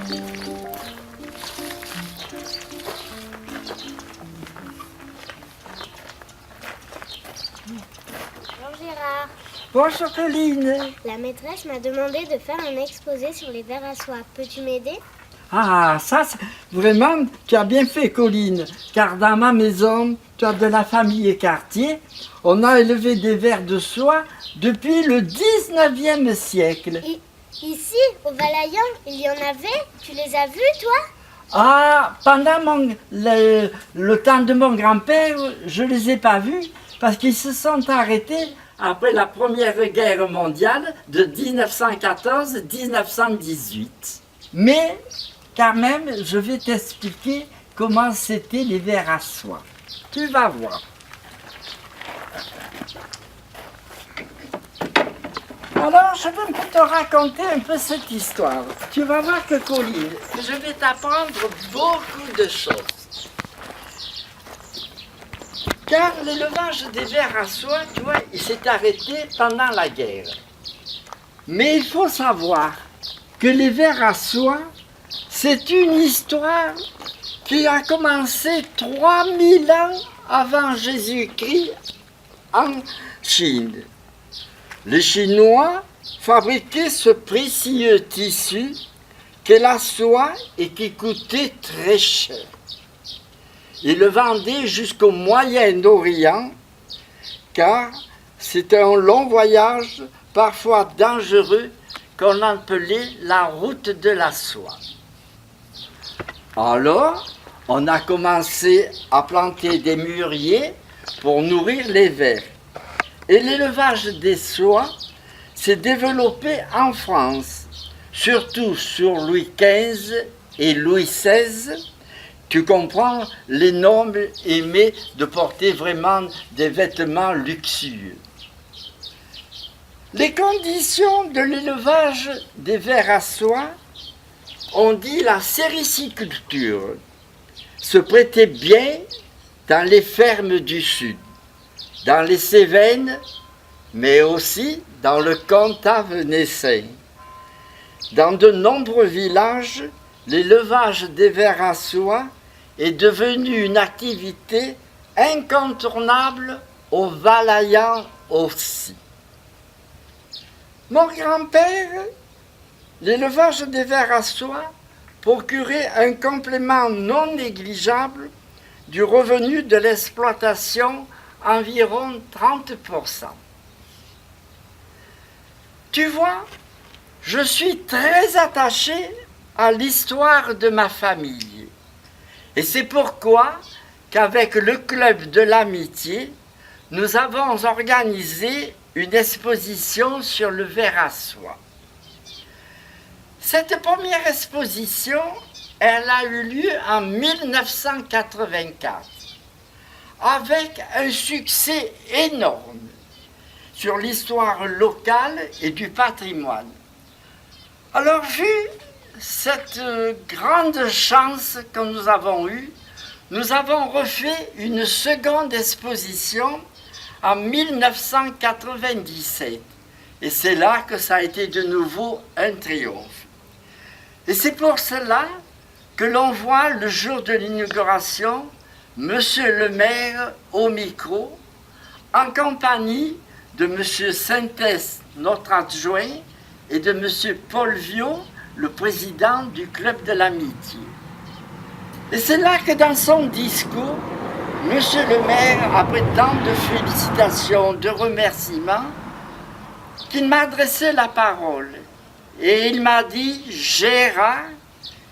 Bonjour Gérard. Bonjour Colline. La maîtresse m'a demandé de faire un exposé sur les vers à soie. Peux-tu m'aider? Ah, ça, vraiment, tu as bien fait, Colline, car dans ma maison, tu as de la famille Écartier. On a élevé des vers de soie depuis le 19e siècle. Ici, au Valaillant, il y en avait? Tu les as vus, toi? Ah, pendant le temps de mon grand-père, je ne les ai pas vus parce qu'ils se sont arrêtés après la Première Guerre mondiale de 1914-1918. Mais, quand même, je vais t'expliquer comment c'était les vers à soie. Tu vas voir. Alors, je vais te raconter un peu cette histoire. Tu vas voir que, Colline, je vais t'apprendre beaucoup de choses. Car l'élevage des vers à soie, tu vois, il s'est arrêté pendant la guerre. Mais il faut savoir que les vers à soie, c'est une histoire qui a commencé 3000 ans avant Jésus-Christ en Chine. Les Chinois fabriquaient ce précieux tissu qu'est la soie et qui coûtait très cher. Ils le vendaient jusqu'au Moyen-Orient car c'était un long voyage, parfois dangereux, qu'on appelait la route de la soie. Alors, on a commencé à planter des mûriers pour nourrir les vers. Et l'élevage des soies s'est développé en France, surtout sur Louis XV et Louis XVI. Tu comprends, les nobles aimaient de porter vraiment des vêtements luxueux. Les conditions de l'élevage des vers à soie, on dit la sériciculture, se prêtait bien dans les fermes du Sud, dans les Cévennes, mais aussi dans le Comtat venaissin. Dans de nombreux villages, l'élevage des vers à soie est devenu une activité incontournable au Valaillant aussi. Mon grand-père, l'élevage des vers à soie procurait un complément non négligeable du revenu de l'exploitation, environ 30%. Tu vois, je suis très attaché à l'histoire de ma famille. Et c'est pourquoi qu'avec le Club de l'Amitié, nous avons organisé une exposition sur le ver à soie. Cette première exposition, elle a eu lieu en 1984, avec un succès énorme sur l'histoire locale et du patrimoine. Alors, vu cette grande chance que nous avons eue, nous avons refait une seconde exposition en 1997. Et c'est là que ça a été de nouveau un triomphe. Et c'est pour cela que l'on voit le jour de l'inauguration, Monsieur le maire au micro, en compagnie de Monsieur Sintès, notre adjoint, et de Monsieur Paul Viau, le président du Club de l'Amitié. Et c'est là que dans son discours, Monsieur le maire, après tant de félicitations, de remerciements, qu'il m'a adressé la parole. Et il m'a dit, Gérard,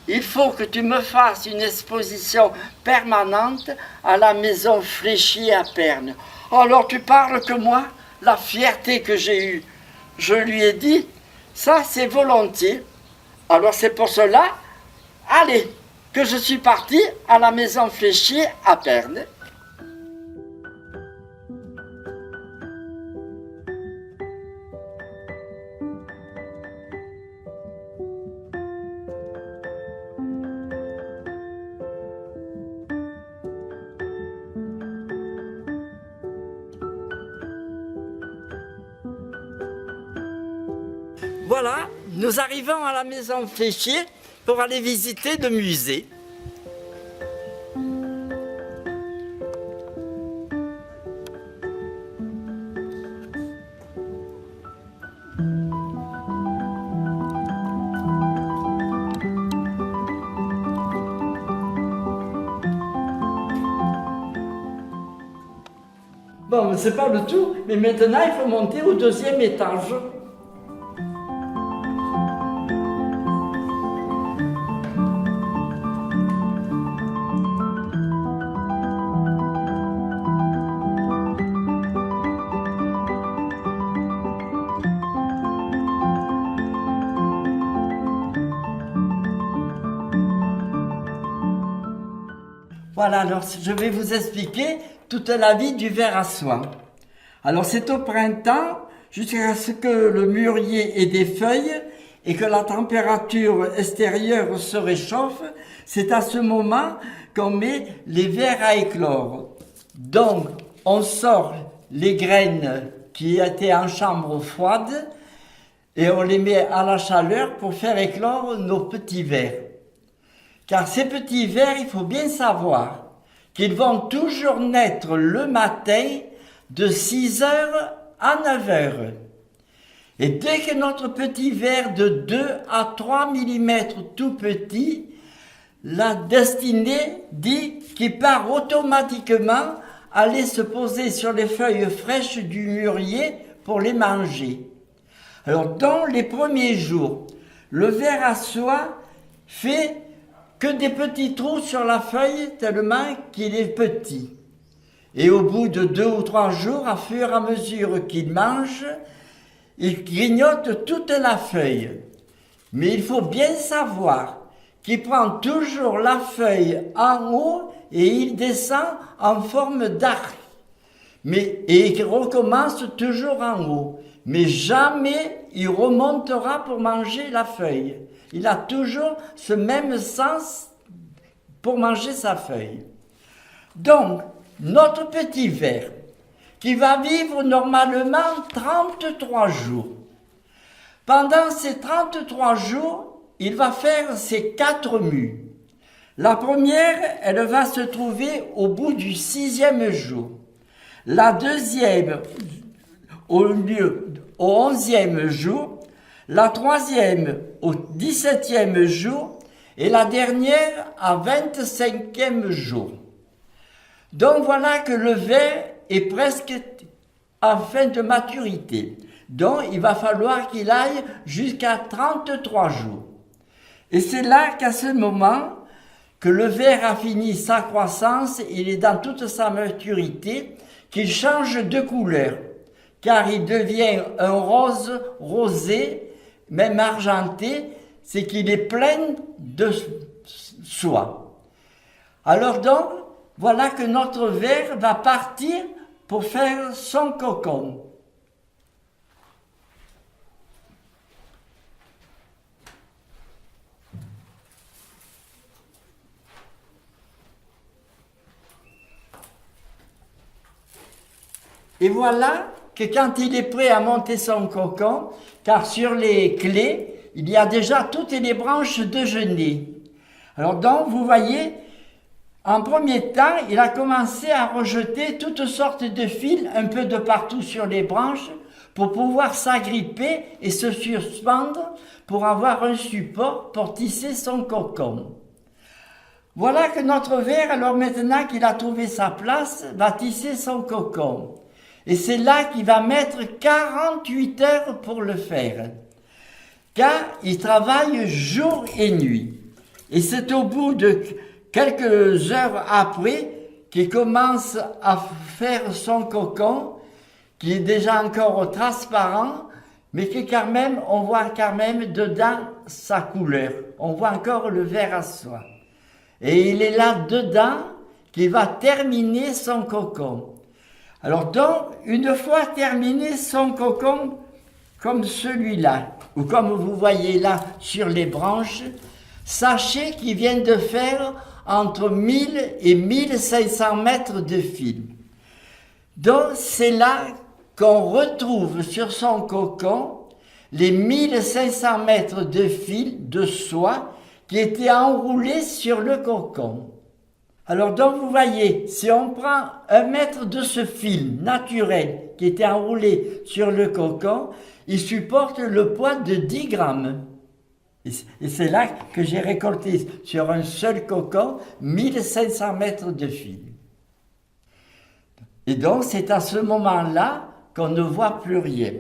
il faut que tu me fasses une exposition permanente à la maison Fléchier à Perne. Alors tu parles que moi, la fierté que j'ai eue. Je lui ai dit, ça c'est volontiers. Alors c'est pour cela, allez, que je suis parti à la maison Fléchier à Perne. Voilà, nous arrivons à la maison Fléchier pour aller visiter le musée. Bon, mais c'est pas le tout, mais maintenant il faut monter au deuxième étage. Voilà, alors je vais vous expliquer toute la vie du ver à soie. Alors c'est au printemps, jusqu'à ce que le mûrier ait des feuilles et que la température extérieure se réchauffe, c'est à ce moment qu'on met les vers à éclore. Donc on sort les graines qui étaient en chambre froide et on les met à la chaleur pour faire éclore nos petits vers. Car ces petits vers, il faut bien savoir qu'ils vont toujours naître le matin de 6 heures à 9 heures. Et dès que notre petit ver de 2 à 3 mm tout petit, la destinée dit qu'il part automatiquement aller se poser sur les feuilles fraîches du mûrier pour les manger. Alors dans les premiers jours, le ver à soie fait que des petits trous sur la feuille tellement qu'il est petit. Et au bout de 2 ou 3 jours, à fur et à mesure qu'il mange, il grignote toute la feuille. Mais il faut bien savoir qu'il prend toujours la feuille en haut et il descend en forme d'arc. Et il recommence toujours en haut. Mais jamais il remontera pour manger la feuille. Il a toujours ce même sens pour manger sa feuille. Donc, notre petit ver, qui va vivre normalement 33 jours. Pendant ces 33 jours, il va faire ses 4 mues. La première, elle va se trouver au bout du 6e jour. La deuxième, au 11e jour. La troisième au 17e jour et la dernière à 25e jour. Donc voilà que le ver est presque en fin de maturité. Donc il va falloir qu'il aille jusqu'à 33 jours. Et c'est là qu'à ce moment que le ver a fini sa croissance, il est dans toute sa maturité, qu'il change de couleur, car il devient un rose rosé, même argenté, c'est qu'il est plein de soie. Alors donc, voilà que notre ver va partir pour faire son cocon. Et voilà que quand il est prêt à monter son cocon, car sur les clés, il y a déjà toutes les branches de genêt. Alors donc, vous voyez, en premier temps, il a commencé à rejeter toutes sortes de fils un peu de partout sur les branches pour pouvoir s'agripper et se suspendre pour avoir un support pour tisser son cocon. Voilà que notre ver, alors maintenant qu'il a trouvé sa place, va tisser son cocon. Et c'est là qu'il va mettre 48 heures pour le faire. Car il travaille jour et nuit. Et c'est au bout de quelques heures après qu'il commence à faire son cocon, qui est déjà encore transparent, mais que quand même, on voit quand même dedans sa couleur. On voit encore le ver à soie. Et il est là dedans qu'il va terminer son cocon. Alors donc, une fois terminé son cocon, comme celui-là, ou comme vous voyez là sur les branches, sachez qu'il vient de faire entre 1000 et 1500 mètres de fil. Donc c'est là qu'on retrouve sur son cocon les 1500 mètres de fil de soie qui était enroulé sur le cocon. Alors donc vous voyez, si on prend 1 mètre de ce fil naturel qui était enroulé sur le cocon, il supporte le poids de 10 grammes. Et c'est là que j'ai récolté sur un seul cocon 1500 mètres de fil. Et donc c'est à ce moment-là qu'on ne voit plus rien.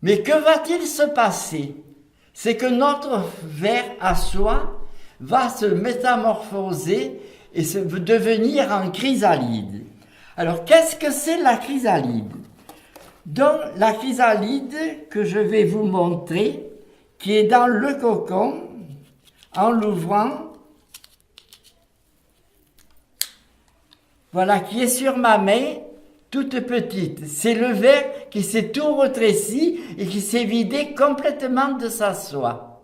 Mais que va-t-il se passer? C'est que notre ver à soie va se métamorphoser et devenir en chrysalide. Alors qu'est-ce que c'est la chrysalide? Donc la chrysalide que je vais vous montrer, qui est dans le cocon, en l'ouvrant, voilà, qui est sur ma main, toute petite. C'est le ver qui s'est tout retréci et qui s'est vidé complètement de sa soie.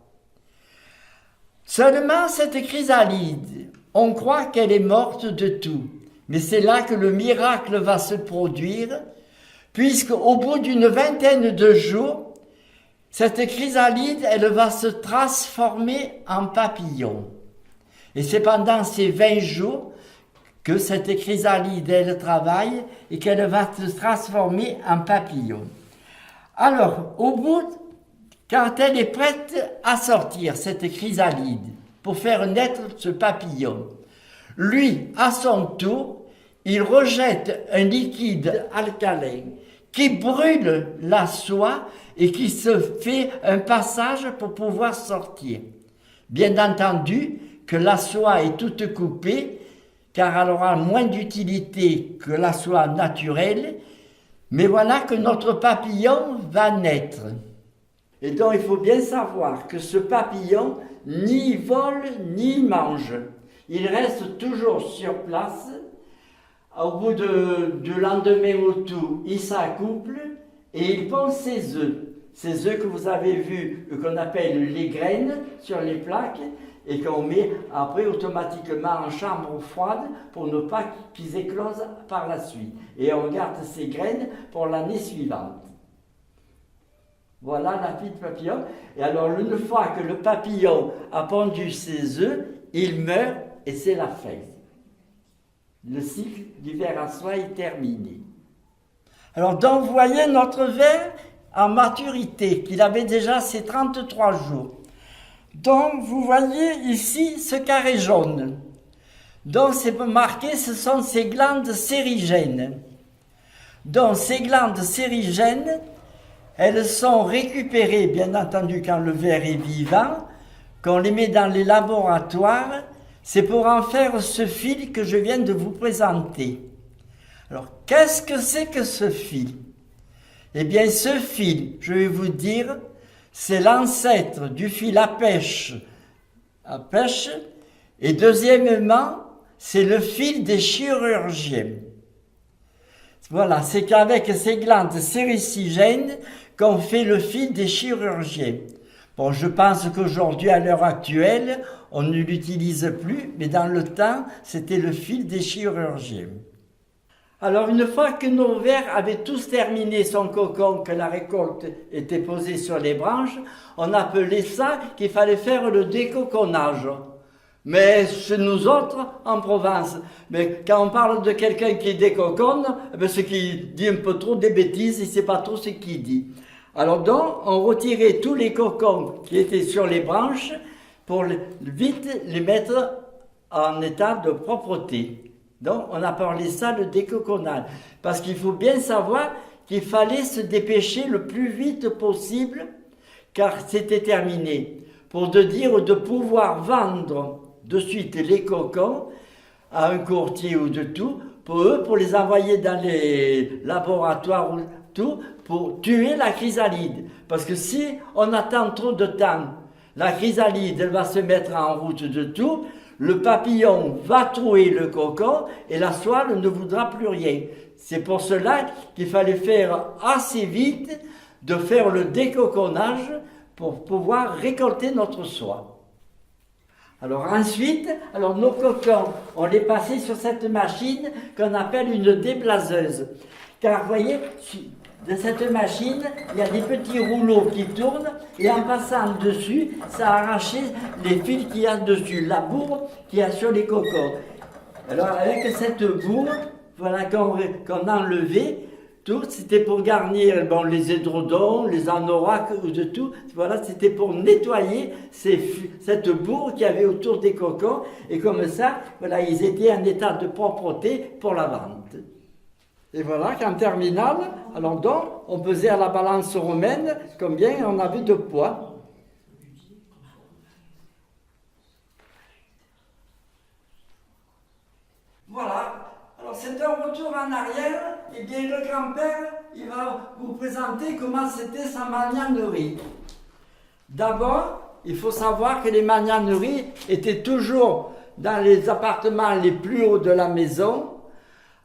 Seulement cette chrysalide, on croit qu'elle est morte de tout. Mais c'est là que le miracle va se produire, puisqu'au bout d'une vingtaine de jours, cette chrysalide, elle va se transformer en papillon. Et c'est pendant ces 20 jours que cette chrysalide, elle travaille et qu'elle va se transformer en papillon. Alors, au bout, quand elle est prête à sortir, cette chrysalide, pour faire naître ce papillon, lui, à son tour, il rejette un liquide alcalin qui brûle la soie et qui se fait un passage pour pouvoir sortir. Bien entendu que la soie est toute coupée, car elle aura moins d'utilité que la soie naturelle, mais voilà que notre papillon va naître. Et donc il faut bien savoir que ce papillon ni vole ni mange. Il reste toujours sur place. Au bout du lendemain ou tout, il s'accouple et il pond ses œufs. Ces œufs que vous avez vus, qu'on appelle les graines sur les plaques, et qu'on met après automatiquement en chambre froide pour ne pas qu'ils éclosent par la suite. Et on garde ces graines pour l'année suivante. Voilà la vie de papillon. Et alors une fois que le papillon a pondu ses œufs, il meurt et c'est la fin. Le cycle du ver à soie est terminé. Alors donc vous voyez notre ver en maturité, qu'il avait déjà ses 33 jours. Donc, vous voyez ici ce carré jaune. Donc, c'est marqué, ce sont ces glandes sérigènes. Donc, ces glandes sérigènes, elles sont récupérées, bien entendu, quand le ver est vivant, qu'on les met dans les laboratoires. C'est pour en faire ce fil que je viens de vous présenter. Alors, qu'est-ce que c'est que ce fil? Eh bien, ce fil, je vais vous dire, c'est l'ancêtre du fil à pêche. Et deuxièmement, c'est le fil des chirurgiens. Voilà, c'est qu'avec ces glandes séricigènes qu'on fait le fil des chirurgiens. Bon, je pense qu'aujourd'hui, à l'heure actuelle, on ne l'utilise plus, mais dans le temps, c'était le fil des chirurgiens. Alors, une fois que nos vers avaient tous terminé son cocon, que la récolte était posée sur les branches, on appelait ça qu'il fallait faire le décoconnage. Mais chez nous autres, en Provence, mais quand on parle de quelqu'un qui décoconne, c'est qu'il dit un peu trop des bêtises, il ne sait pas trop ce qu'il dit. Alors donc, on retirait tous les cocons qui étaient sur les branches pour vite les mettre en état de propreté. Donc, on appelait ça le décoconnage. Parce qu'il faut bien savoir qu'il fallait se dépêcher le plus vite possible, car c'était terminé. Pour de pouvoir vendre de suite les cocons à un courtier ou de tout, pour les envoyer dans les laboratoires ou tout, pour tuer la chrysalide. Parce que si on attend trop de temps, la chrysalide, elle va se mettre en route de tout, le papillon va trouer le cocon et la soie ne voudra plus rien. C'est pour cela qu'il fallait faire assez vite de faire le décoconnage pour pouvoir récolter notre soie. Alors ensuite, nos cocons, on les passait sur cette machine qu'on appelle une déblaseuse. Car vous voyez, de cette machine, il y a des petits rouleaux qui tournent et en passant dessus, ça a arraché les fils qu'il y a dessus, la bourre qu'il y a sur les cocons. Alors avec cette bourre, voilà qu'on a enlevé, tout, c'était pour garnir les édredons, les anoraks ou de tout. Voilà, c'était pour nettoyer cette bourre qu'il y avait autour des cocons. Et comme ça, voilà, ils étaient en état de propreté pour la vente. Et voilà qu'en terminale, alors donc, on pesait à la balance romaine combien on avait de poids. Voilà. Alors c'est un retour en arrière, et bien le grand-père, il va vous présenter comment c'était sa magnanerie. D'abord, il faut savoir que les magnaneries étaient toujours dans les appartements les plus hauts de la maison,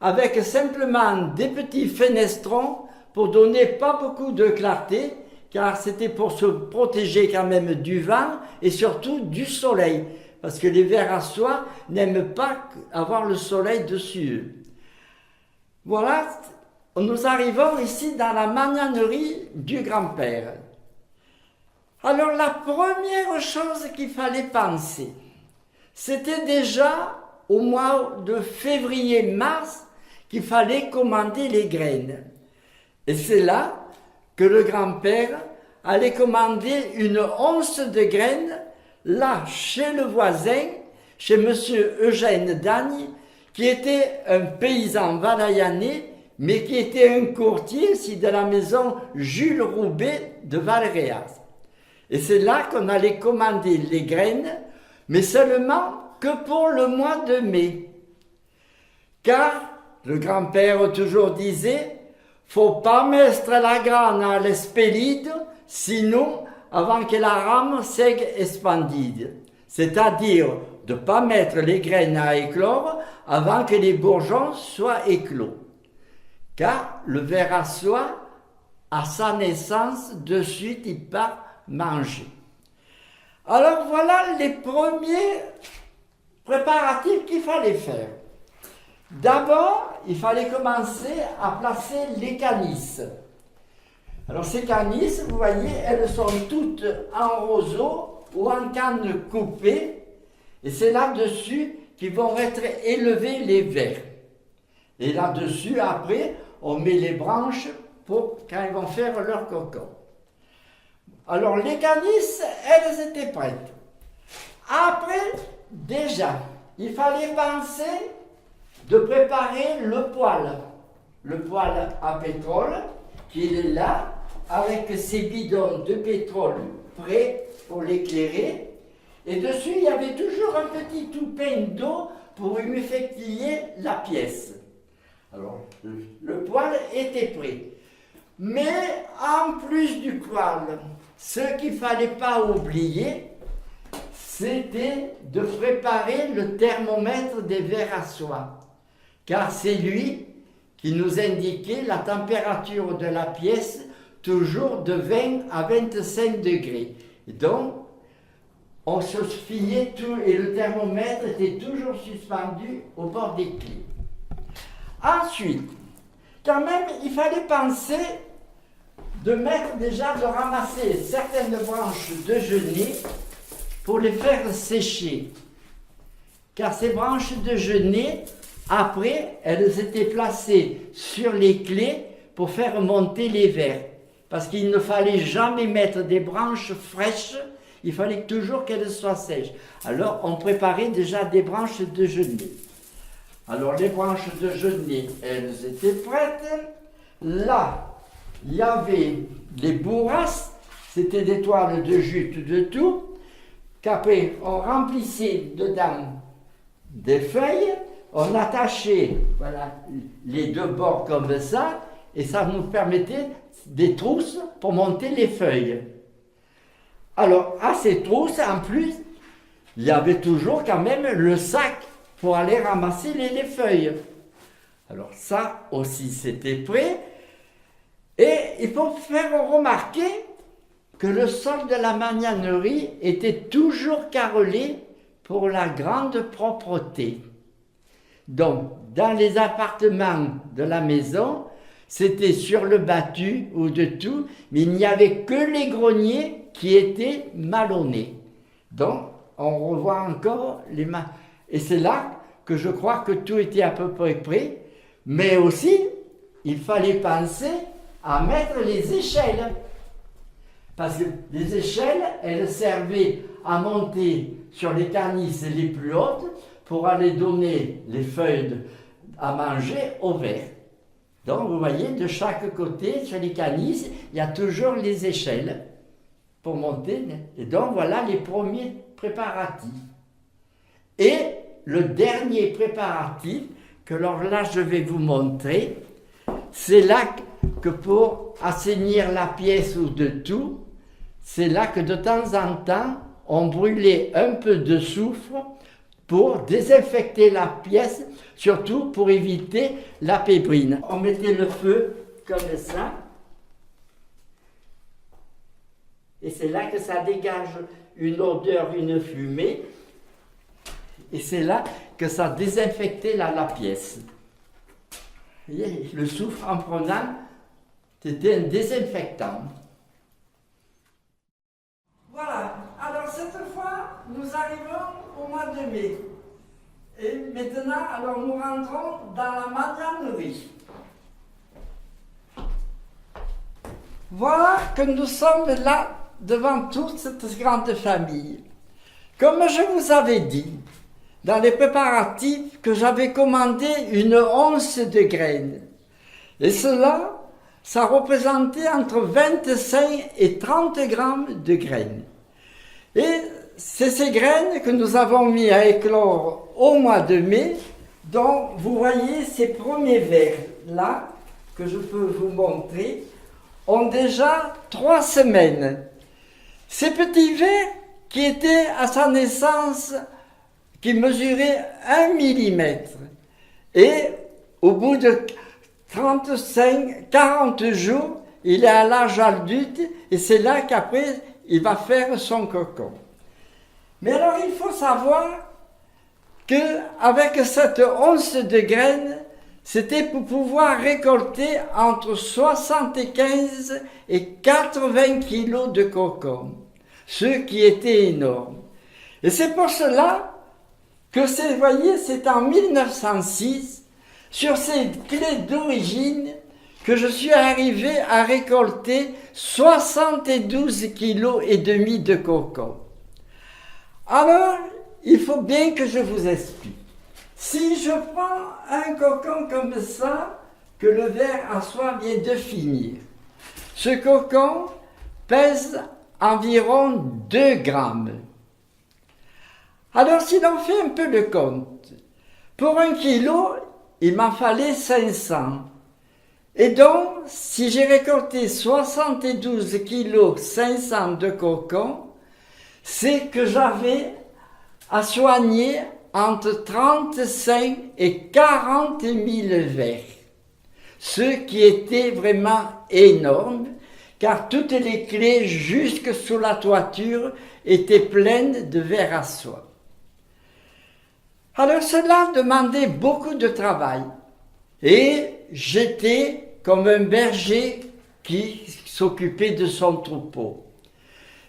avec simplement des petits fenestrons pour donner pas beaucoup de clarté, car c'était pour se protéger quand même du vent et surtout du soleil. Parce que les vers à soie n'aiment pas avoir le soleil dessus. Voilà, nous arrivons ici dans la magnanerie du grand-père. Alors la première chose qu'il fallait penser, c'était déjà au mois de février-mars qu'il fallait commander les graines. Et c'est là que le grand-père allait commander une once de graines là, chez le voisin, chez monsieur Eugène Dagne, qui était un paysan valaisanais, mais qui était un courtier aussi de la maison Jules Roubaix de Valréas. Et c'est là qu'on allait commander les graines, mais seulement que pour le mois de mai. Car le grand-père toujours disait, faut pas mettre la graine à l'espélide, sinon avant que la rame sègue expandide. C'est-à-dire de ne pas mettre les graines à éclore avant que les bourgeons soient éclos. Car le ver à soie, à sa naissance, de suite il part manger. Alors voilà les premiers préparatifs qu'il fallait faire. D'abord, il fallait commencer à placer les canisses. Alors ces canisses, vous voyez, elles sont toutes en roseau ou en canne coupée, et c'est là-dessus qu'ils vont être élevés les vers. Et là-dessus, après, on met les branches pour quand ils vont faire leur cocon. Alors les canisses, elles étaient prêtes. Après, déjà, il fallait penser de préparer le poêle à pétrole, qui est là, avec ses bidons de pétrole prêts pour l'éclairer. Et dessus, il y avait toujours un petit toupin d'eau pour humidifier la pièce. Alors, le poêle était prêt. Mais en plus du poêle, ce qu'il ne fallait pas oublier, c'était de préparer le thermomètre des vers à soie. Car c'est lui qui nous indiquait la température de la pièce, toujours de 20 à 25 degrés. Et donc, on se fiait tout, et le thermomètre était toujours suspendu au bord des clés. Ensuite, quand même, il fallait penser de ramasser certaines branches de genêt pour les faire sécher. Car ces branches de genêt, après, elles étaient placées sur les clés pour faire monter les vers. Parce qu'il ne fallait jamais mettre des branches fraîches, il fallait toujours qu'elles soient sèches. Alors, on préparait déjà des branches de genêt. Alors, les branches de genêt, elles étaient prêtes. Là, il y avait des bourrasques, c'était des toiles de jute de tout, qu'après, on remplissait dedans des feuilles, on attachait les deux bords comme ça, et ça nous permettait des trousses pour monter les feuilles. Alors, à ces trousses, en plus, il y avait toujours quand même le sac pour aller ramasser les feuilles. Alors ça aussi, c'était prêt. Et il faut faire remarquer que le sol de la magnanerie était toujours carrelé pour la grande propreté. Donc, dans les appartements de la maison, c'était sur le battu ou de tout, mais il n'y avait que les greniers qui étaient malonnés. Donc, on revoit encore les mains. Et c'est là que je crois que tout était à peu près prêt, mais aussi, il fallait penser à mettre les échelles. Parce que les échelles, elles servaient à monter sur les canisses les plus hautes pour aller donner les feuilles à manger aux vers. Donc vous voyez, de chaque côté, sur les canisses, il y a toujours les échelles pour monter. Et donc voilà les premiers préparatifs. Et le dernier préparatif, que là je vais vous montrer, c'est là que pour assainir la pièce ou de tout, c'est là que de temps en temps, on brûlait un peu de soufre pour désinfecter la pièce, surtout pour éviter la pébrine. On mettait le feu comme ça, et c'est là que ça dégage une odeur, une fumée, et c'est là que ça désinfectait la pièce. Vous voyez, le soufre en prenant, c'était un désinfectant. Voilà, alors cette fois, nous arrivons au mois de mai. Et maintenant, alors nous rentrons dans la magnanerie. Voilà que nous sommes là devant toute cette grande famille. Comme je vous avais dit, dans les préparatifs, que j'avais commandé une once de graines. Et cela, ça représentait entre 25 et 30 grammes de graines. Et c'est ces graines que nous avons mis à éclore au mois de mai, dont vous voyez ces premiers vers là, que je peux vous montrer, ont déjà 3 semaines. Ces petits vers qui étaient à sa naissance, qui mesuraient 1 millimètre, et au bout de 40 jours, il est à l'âge adulte, et c'est là qu'après, il va faire son cocon. Mais alors, il faut savoir qu'avec cette once de graines, c'était pour pouvoir récolter entre 75 et 80 kilos de cocon, ce qui était énorme. Et c'est pour cela que, vous voyez, c'est en 1906, sur ces clés d'origine, que je suis arrivé à récolter 72 kilos et demi de cocon. Alors, il faut bien que je vous explique. Si je prends un cocon comme ça, que le ver à soie vient de finir, ce cocon pèse environ 2 grammes. Alors, si l'on fait un peu le compte, pour 1 kilo, il m'en fallait 500. Et donc, si j'ai récolté 72 kilos 500 de cocon, c'est que j'avais à soigner entre 35 et 40 000 vers. Ce qui était vraiment énorme, car toutes les clés jusque sous la toiture étaient pleines de vers à soie. Alors cela demandait beaucoup de travail. Et j'étais comme un berger qui s'occupait de son troupeau.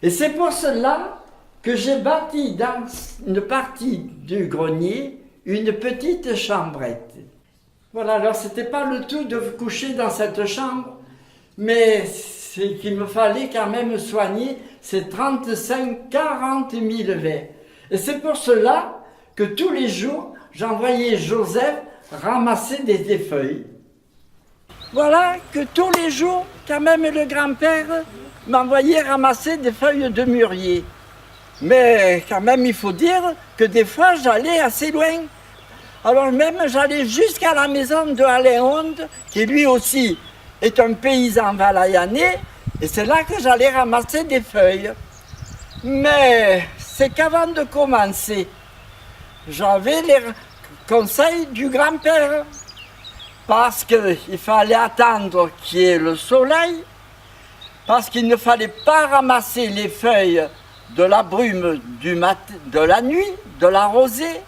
Et c'est pour cela que j'ai bâti dans une partie du grenier une petite chambrette. Voilà, alors c'était pas le tout de coucher dans cette chambre, mais c'est qu'il me fallait quand même soigner ces 35-40 000 vers. Et c'est pour cela que tous les jours, j'envoyais Joseph ramasser des feuilles. Voilà que tous les jours, quand même le grand-père m'envoyait ramasser des feuilles de mûrier. Mais quand même, il faut dire que des fois, j'allais assez loin. Alors même, j'allais jusqu'à la maison de Alain Honde, qui lui aussi est un paysan valayanais, et c'est là que j'allais ramasser des feuilles. Mais c'est qu'avant de commencer, j'avais les conseils du grand-père, parce qu'il fallait attendre qu'il y ait le soleil, parce qu'il ne fallait pas ramasser les feuilles de la brume de la nuit, de la rosée,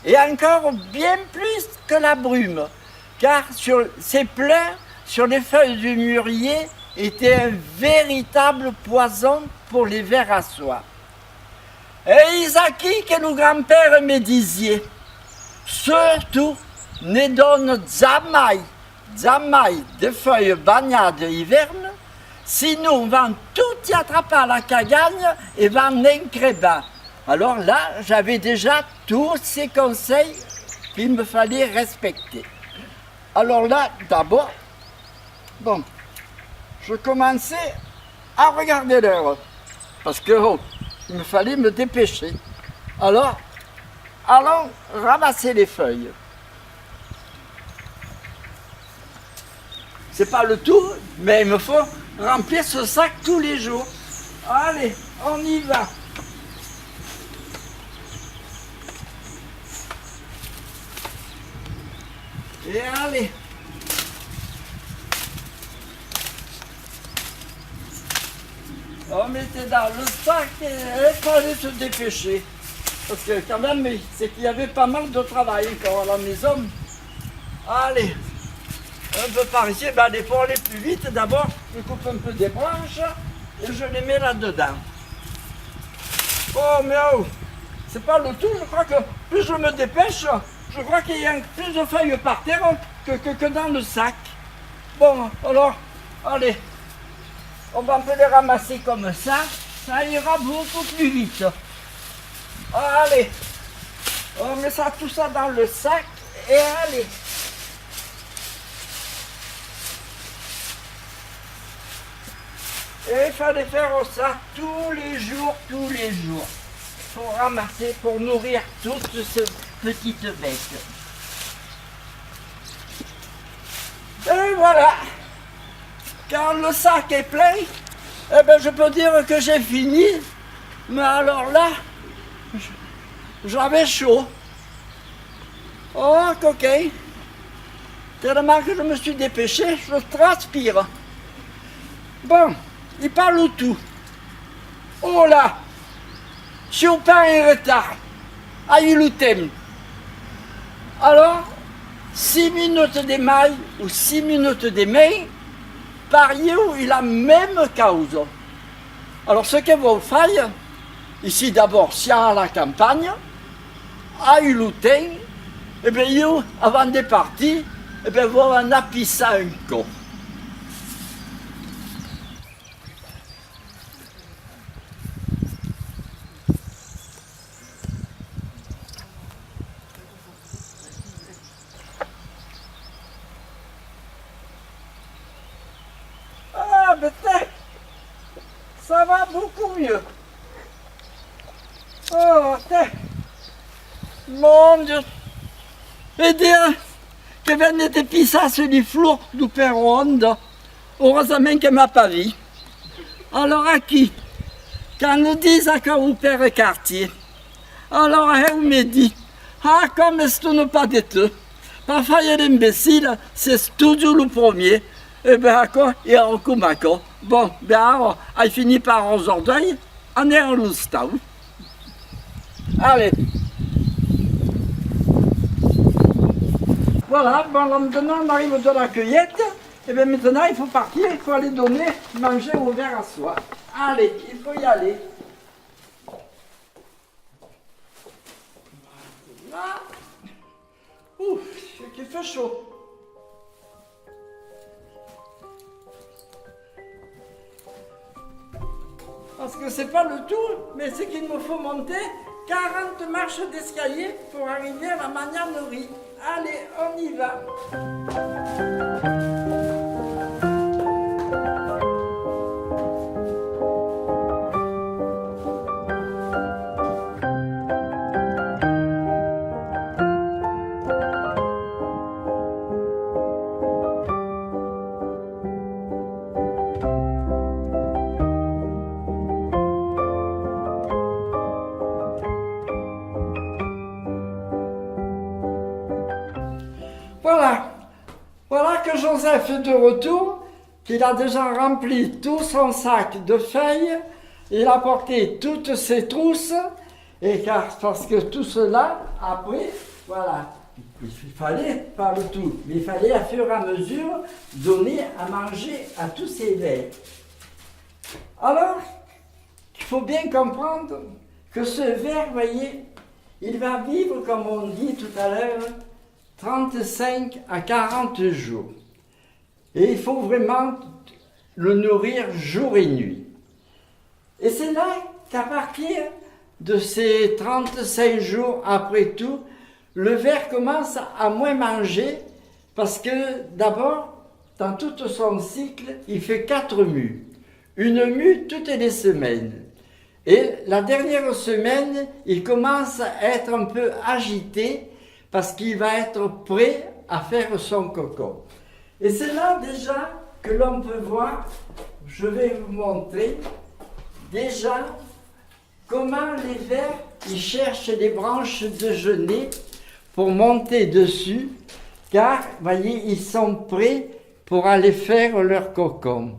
et encore bien plus que la brume, car sur ces pleins sur les feuilles du mûrier était un véritable poison pour les vers à soie. Et Isaki, que nos grands-pères me disaient, surtout, ne donne jamais de feuilles bagnades hiverne, sinon on va tout y attraper à la cagagne et va en incréba. Alors là, j'avais déjà tous ces conseils qu'il me fallait respecter. Alors là, d'abord, bon, je commençais à regarder l'heure, parce que il me fallait me dépêcher. Alors, allons ramasser les feuilles. C'est pas le tout, mais il me faut remplir ce sac tous les jours. Allez, on y va. Et allez. On mettait dans le sac et il fallait se dépêcher. Parce que quand même, c'est qu'il y avait pas mal de travail encore à la maison. Allez, un peu par ici, ben allez, pour aller plus vite, d'abord, je coupe un peu des branches et je les mets là-dedans. Oh, mais oh, c'est pas le tout, je crois que plus je me dépêche, je crois qu'il y a plus de feuilles par terre que dans le sac. Bon, alors, allez, on va un peu les ramasser comme ça ira beaucoup plus vite. Allez, on met ça, tout ça dans le sac et allez. Et il fallait faire ça tous les jours, pour ramasser, pour nourrir toutes ces petites bêtes. Et voilà, quand le sac est plein, eh ben je peux dire que j'ai fini, mais alors là, j'avais chaud. Oh, coquin, tellement que je me suis dépêché, je transpire. Bon, il parle tout. Oh là, je suis pas en retard. Aïe le thème. Alors, 6 minutes de maille ou 6 minutes de main, pariez où il a même cause. Alors, ce que vous faites, ici d'abord, si à la campagne, aïe le thème, et bien, avant de partir, et bien, vous en appuyer un coup. Ça va beaucoup mieux. Oh, mon Dieu. Et dire que venait de pisser sur les flots du Père Ronde, heureusement que m'a pas vu. Alors à qui? Quand nous disent au Père Cartier, alors elle me dit, ah, comme est-ce que pas de tout? Parfois, il y a l'imbécile, c'est toujours le premier. Et bien, quoi, il y a un coup d'accord. Bon, ben alors, elle finit par aujourd'hui, on est en Loustau. Allez. Voilà, bon, maintenant on arrive de la cueillette. Et bien maintenant, il faut partir, il faut aller donner, manger au ver à soie. Allez, il faut y aller. Là. Ouf, il fait chaud. Parce que c'est pas le tout, mais c'est qu'il me faut monter 40 marches d'escalier pour arriver à la magnanerie. Allez, on y va. Voilà que Joseph est de retour, qu'il a déjà rempli tout son sac de feuilles, il a porté toutes ses trousses, et parce que tout cela, après, voilà, il fallait pas le tout, mais il fallait à fur et à mesure donner à manger à tous ces vers. Alors, il faut bien comprendre que ce ver, voyez, il va vivre, comme on dit tout à l'heure, 35 à 40 jours. Et il faut vraiment le nourrir jour et nuit. Et c'est là qu'à partir de ces 35 jours après tout, le ver commence à moins manger parce que d'abord, dans tout son cycle, il fait 4 mues. Une mue toutes les semaines. Et la dernière semaine, il commence à être un peu agité parce qu'il va être prêt à faire son cocon. Et c'est là déjà que l'on peut voir, je vais vous montrer, déjà comment les vers ils cherchent des branches de genêt pour monter dessus, car, voyez, ils sont prêts pour aller faire leur cocon.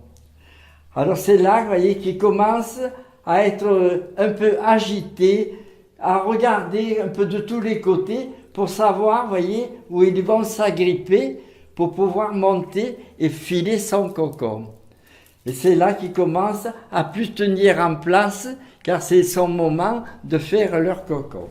Alors c'est là, voyez, qu'ils commencent à être un peu agités, à regarder un peu de tous les côtés pour savoir, voyez, où ils vont s'agripper pour pouvoir monter et filer son cocon. Et c'est là qu'ils commencent à plus tenir en place, car c'est son moment de faire leur cocon.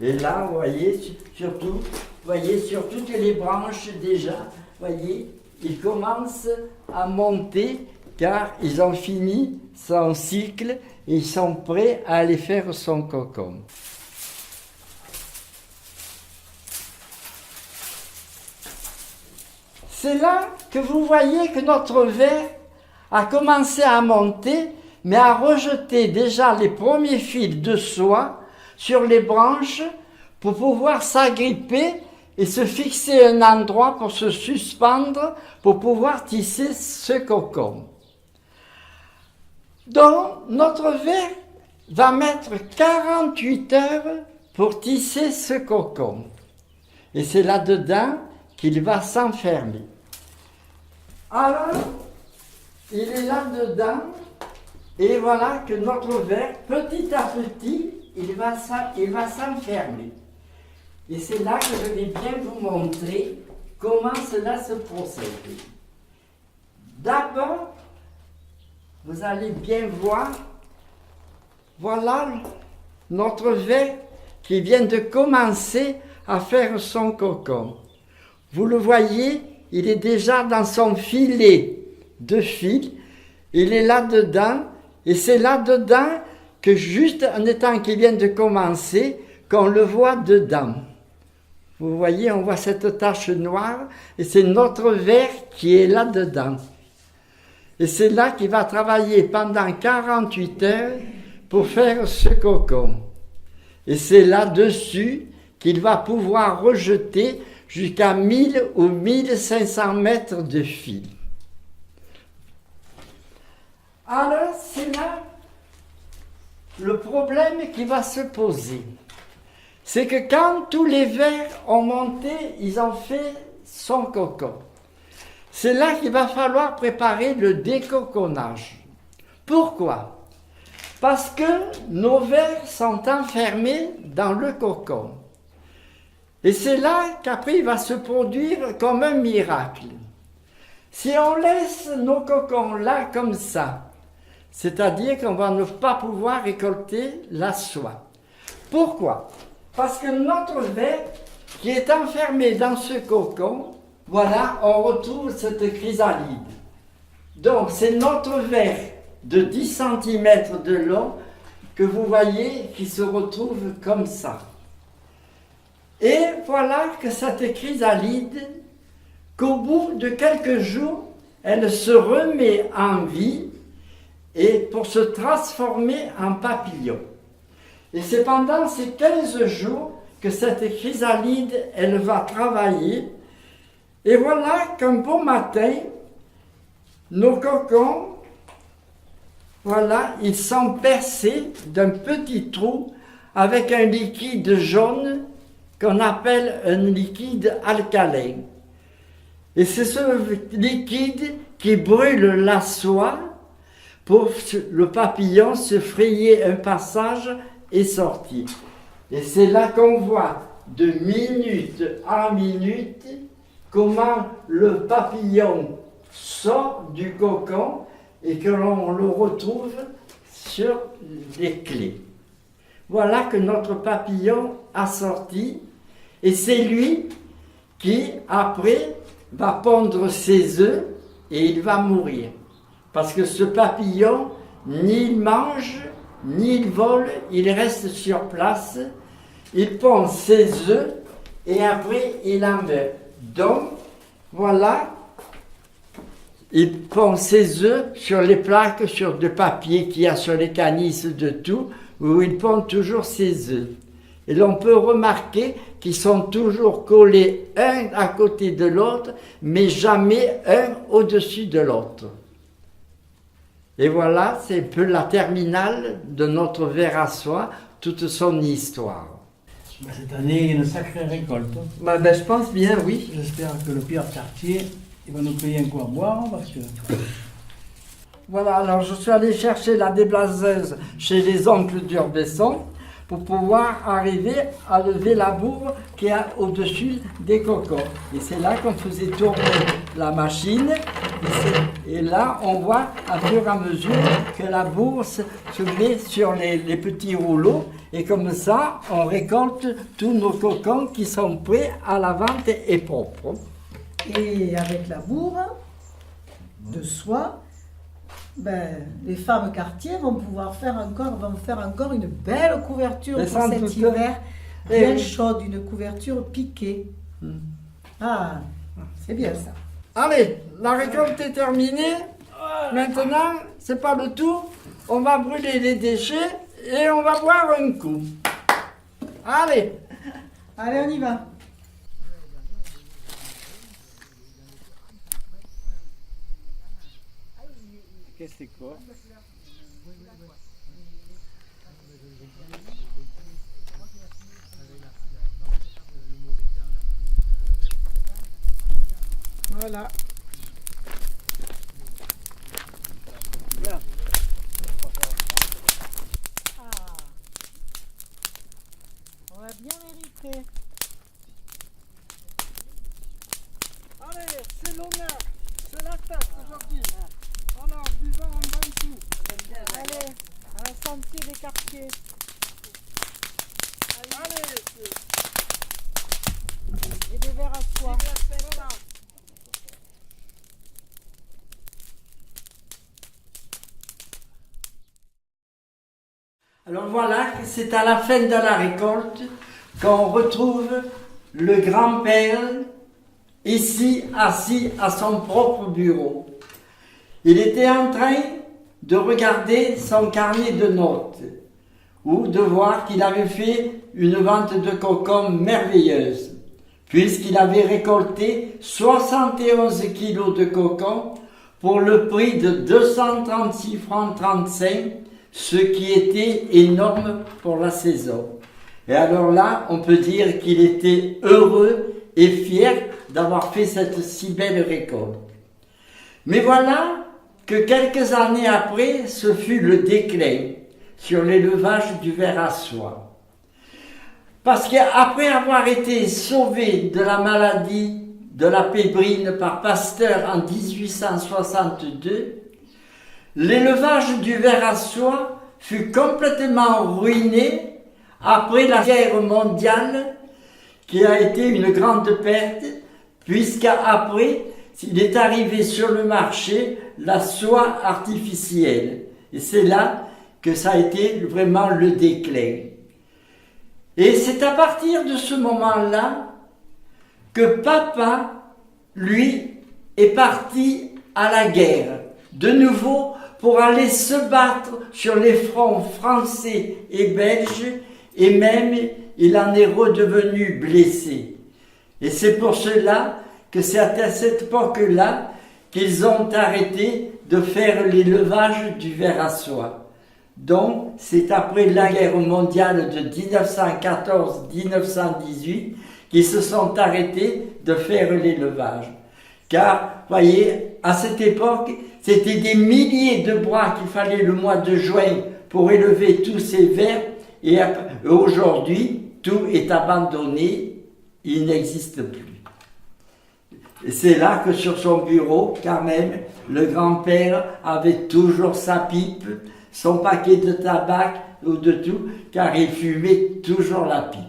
Et là, vous voyez, surtout, voyez, sur toutes les branches déjà, voyez, ils commencent à monter, car ils ont fini son cycle et ils sont prêts à aller faire son cocon. C'est là que vous voyez que notre ver a commencé à monter, mais a rejeté déjà les premiers fils de soie sur les branches pour pouvoir s'agripper et se fixer un endroit pour se suspendre, pour pouvoir tisser ce cocon. Donc, notre ver va mettre 48 heures pour tisser ce cocon. Et c'est là-dedans qu'il va s'enfermer. Alors, il est là-dedans, et voilà que notre ver, petit à petit, il va s'enfermer. Et c'est là que je vais bien vous montrer comment cela se procède. D'abord, vous allez bien voir, voilà notre ver qui vient de commencer à faire son cocon. Vous le voyez, il est déjà dans son filet de fil, il est là-dedans, et c'est là-dedans que juste en étant qu'il vient de commencer, qu'on le voit dedans. Vous voyez, on voit cette tache noire, et c'est notre ver qui est là-dedans. Et c'est là qu'il va travailler pendant 48 heures pour faire ce cocon. Et c'est là-dessus qu'il va pouvoir rejeter jusqu'à 1000 ou 1500 mètres de fil. Alors, c'est là le problème qui va se poser. C'est que quand tous les vers ont monté, ils ont fait son cocon. C'est là qu'il va falloir préparer le décoconnage. Pourquoi? Parce que nos vers sont enfermés dans le cocon. Et c'est là qu'après il va se produire comme un miracle. Si on laisse nos cocons là comme ça, c'est-à-dire qu'on va ne pas pouvoir récolter la soie. Pourquoi? Parce que notre ver qui est enfermé dans ce cocon, voilà, on retrouve cette chrysalide. Donc c'est notre ver de 10 cm de long que vous voyez qui se retrouve comme ça. Et voilà que cette chrysalide, qu'au bout de quelques jours, elle se remet en vie et pour se transformer en papillon. Et c'est pendant ces 15 jours que cette chrysalide, elle va travailler. Et voilà qu'un beau matin, nos cocons, voilà, ils sont percés d'un petit trou avec un liquide jaune qu'on appelle un liquide alcalin. Et c'est ce liquide qui brûle la soie pour le papillon se frayer un passage et sortir. Et c'est là qu'on voit de minute en minute comment le papillon sort du cocon et que l'on le retrouve sur les clés. Voilà que notre papillon a sorti et c'est lui qui après va pondre ses œufs et il va mourir. Parce que ce papillon, ni il mange, ni il vole, il reste sur place, il pond ses œufs et après il en meurt. Donc, voilà, il pond ses œufs sur les plaques, sur de papier qu'il y a sur les canisses de tout, où il pond toujours ses œufs. Et l'on peut remarquer qu'ils sont toujours collés un à côté de l'autre, mais jamais un au-dessus de l'autre. Et voilà, c'est un peu la terminale de notre ver à soie, toute son histoire. Cette année, il y a une sacrée récolte. Je pense bien, oui. J'espère que le Pierre Cartier il va nous payer un coup à boire parce que. Voilà, alors je suis allé chercher la déblaseuse chez les oncles d'Urbesson pour pouvoir arriver à lever la bourre qui est au-dessus des cocons. Et c'est là qu'on faisait tourner la machine. Et là, on voit à fur et à mesure que la bourre se met sur les petits rouleaux. Et comme ça, on récolte tous nos cocons qui sont prêts à la vente et propres. Et avec la bourre de soie, les femmes quartiers vont faire encore une belle couverture pour cet hiver bien chaude, une couverture piquée. Ah, c'est bien ça. Allez, la récolte est terminée. Maintenant, c'est pas le tout. On va brûler les déchets et on va boire un coup. Allez. Allez, on y va. Qu'est-ce que c'est quoi? Voilà. Bien. On va bien mériter. Allez, c'est l'honneur, c'est la fête aujourd'hui. Alors, buvons un bon coup. Allez, à la santé des quartiers. Allez, Et des verres à soie. voilà. Alors voilà, c'est à la fin de la récolte qu'on retrouve le grand-père ici assis à son propre bureau. Il était en train de regarder son carnet de notes ou de voir qu'il avait fait une vente de cocons merveilleuse puisqu'il avait récolté 71 kilos de cocons pour le prix de 236 francs 35, ce qui était énorme pour la saison. Et alors là, on peut dire qu'il était heureux et fier d'avoir fait cette si belle récolte. Mais voilà que quelques années après, ce fut le déclin sur l'élevage du ver à soie. Parce qu'après avoir été sauvé de la maladie de la pébrine par Pasteur en 1862, l'élevage du ver à soie fut complètement ruiné après la guerre mondiale, qui a été une grande perte, puisqu'après, il est arrivé sur le marché la soie artificielle. Et c'est là que ça a été vraiment le déclin. Et c'est à partir de ce moment-là que papa, lui, est parti à la guerre, de nouveau pour aller se battre sur les fronts français et belges, et même il en est redevenu blessé. Et c'est pour cela que c'est à cette époque-là qu'ils ont arrêté de faire l'élevage du ver à soie. Donc, c'est après la guerre mondiale de 1914-1918 qu'ils se sont arrêtés de faire l'élevage. Car, voyez, à cette époque, c'était des milliers de bois qu'il fallait le mois de juin pour élever tous ces vers. Et aujourd'hui, tout est abandonné, il n'existe plus. Et c'est là que sur son bureau, quand même, le grand-père avait toujours sa pipe, son paquet de tabac ou de tout, car il fumait toujours la pipe.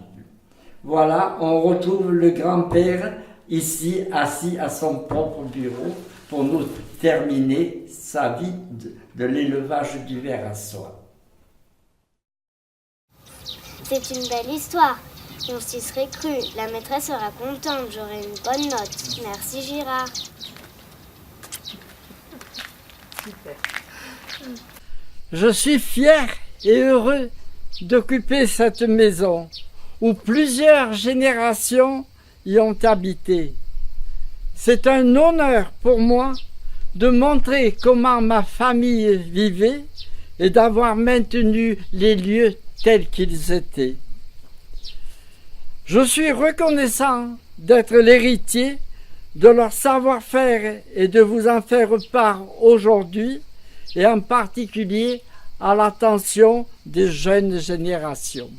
Voilà, on retrouve le grand-père ici, assis à son propre bureau, pour nous terminer sa vie de l'élevage du ver à soie. C'est une belle histoire. On s'y serait cru. La maîtresse sera contente. J'aurai une bonne note. Merci Girard. Je suis fier et heureux d'occuper cette maison où plusieurs générations y ont habité. C'est un honneur pour moi de montrer comment ma famille vivait et d'avoir maintenu les lieux tels qu'ils étaient. Je suis reconnaissant d'être l'héritier de leur savoir-faire et de vous en faire part aujourd'hui, et en particulier à l'attention des jeunes générations.